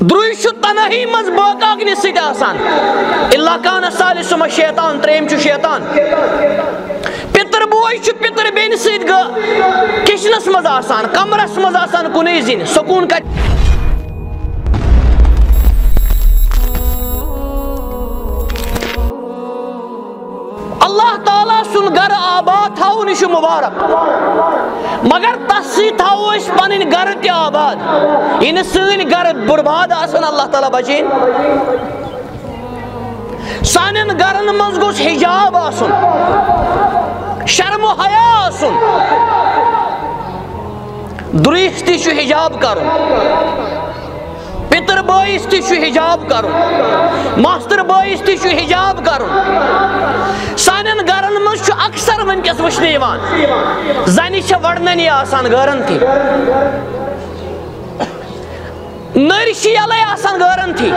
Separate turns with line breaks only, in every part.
دروی چھُ تنہی منٛز باقاگنہِ سۭتۍ آسان اِلا کانَ ثالثُہُما شیطان ترٛیٚیِم چھُ شیطان پِتٕر بوے چھُ پِتٕر بیٚنہِ سۭتۍ کِچنَس منٛز آسان کمرَس منٛز آسان کُنُے زِنہِ سکوٗن کَتہِ اللہ تعالیٰ سُنٛد گرٕ آباد تھاوُن یہِ چھُ مُبارک مگر تَس سۭتۍ تھاوو أسۍ پَنٕنۍ گرٕ تہِ آباد یہِ نہٕ سٲنۍ گرٕ بُرباد آسان اللہ تعالیٰ بچٲیِن سانٮ۪ن گرن منٛز گوٚژھ حجاب آسُن شرم و حیا آسُن دُرٛیِس تہِ چھُ حجاب کرُن پِتٕر بٲیِس تہِ چھُ حجاب کرُن ماستٕر بٲیِس تہِ چھُ حجاب کرُن سانٮ۪ن گرن منٛز چھُ اکثر وٕنکٮ۪س وٕچھنہٕ یِوان زنہِ چھےٚ وڑننی آسان گرن تھی نٔرۍ چھِ یَلَے آسان گرن تھی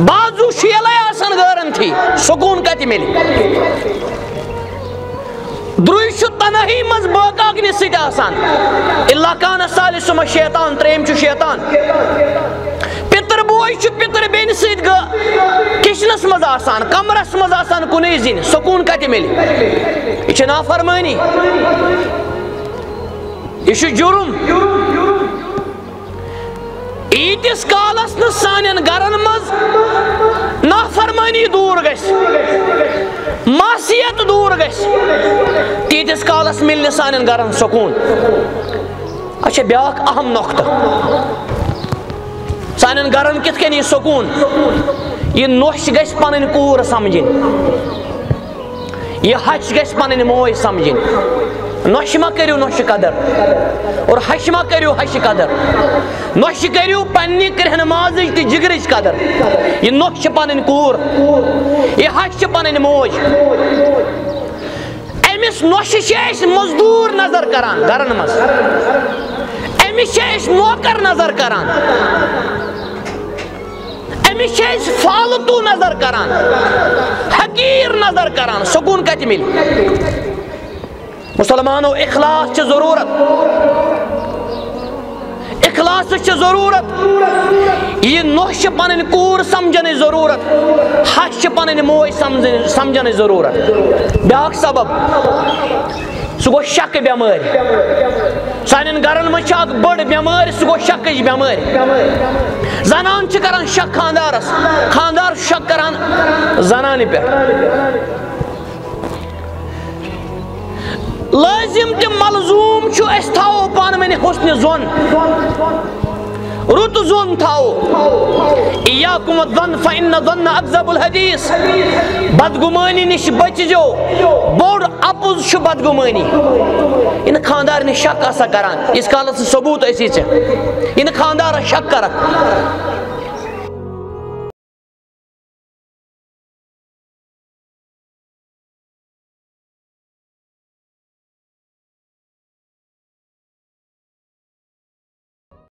بازوٗ چھُ یَلَے آسان گرن تھی سکوٗن کتہِ مِلہِ دروی چھُ تنہی منٛز باقاگنہِ سۭتۍ آسان اِلا کانَ ثالثُہُما شیطان ترٛیٚیِم چھُ شیطان پِتٕر بوے چھُ پِتٕر بیٚنہِ سۭتۍ کِچنَس منٛز آسان کمرَس منٛز آسان کُنُے زِنہِ سکوٗن کتہِ مِلہِ یہِ چھِ نافرمٲنی یہِ چھُ جُرُم ییٖتِس کالس نہٕ سانٮ۪ن گرن منٛز نافرمٲنی دوٗر گژھِ معصیت دوٗر گژھِ تیٖتِس کالس مِلہِ نہٕ سانٮ۪ن گرن سکوٗن اچھا بیٛاکھ اہم نۄقطہٕ سانٮ۪ن گرن کِتھ کٔنۍ یی سکوٗن یہِ نۄش گژھِ پنٕنۍ کوٗر سمجھٕنۍ یہِ ہچ گژھِ پنٕنۍ موج سمجھٕنۍ نۄشہِ ما کٔرِو نۄشہِ قدر اور ہشہِ ما کٔرِو ہشہِ قدر نۄشہِ کٔرِو پننہِ کرٛہنہٕ مازٕچ تہٕ جگرٕچ قدر یہِ نۄش چھِ پنٕنۍ کوٗر یہِ ہچ چھِ پنٕنۍ موج أمِس نۄشہِ چھِ أسۍ مزدوٗر نظر کران گرن منٛز أمِس چھِ أسۍ نوکر نظر کران أمِس چھِ أسۍ فالتوٗ نظر کران حقیٖر نظر کران سکوٗن کتہِ مِلہِ مسلمانو اخلاص چھِ ضروٗرت اخلاصٕچ چھِ ضروٗرت یہِ نۄش چھِ پنٕنۍ کوٗر سمجھنٕچ ضروٗرت ہش چھِ پنٕنۍ موج سمجھنٕچ ضروٗرت بیٛاکھ سبب سُہ گوٚو شکہٕ بٮ۪مٲرۍ سانٮ۪ن گرن منٛز چھِ اکھ بٔڑ بٮ۪مٲرۍ سُہ گوٚو شکٕچ بٮ۪مٲرۍ زنان چھِ کران شک خانٛدارس خانٛدار چھُ شک کران زنانہِ پٮ۪ٹھ لٲزِم تہٕ ملزوٗم چھُ أسۍ تھاوو پانہٕ ؤنۍ حُسنہِ ظۄن رُت ظۄن تھاوو اِیاکُم الظن فإن الظن أكذب الحدیٖث بدگُمٲنی نِش بٔچزیو بوٚڑ اپُز چھُ بدگُمٲنی یہِ نہٕ خانٛدارنہِ شک آسان کران ییٖتِس کالس نہٕ ثبوٗت ٲسی ژےٚ یہِ نہٕ خانٛدارس شک کرکھ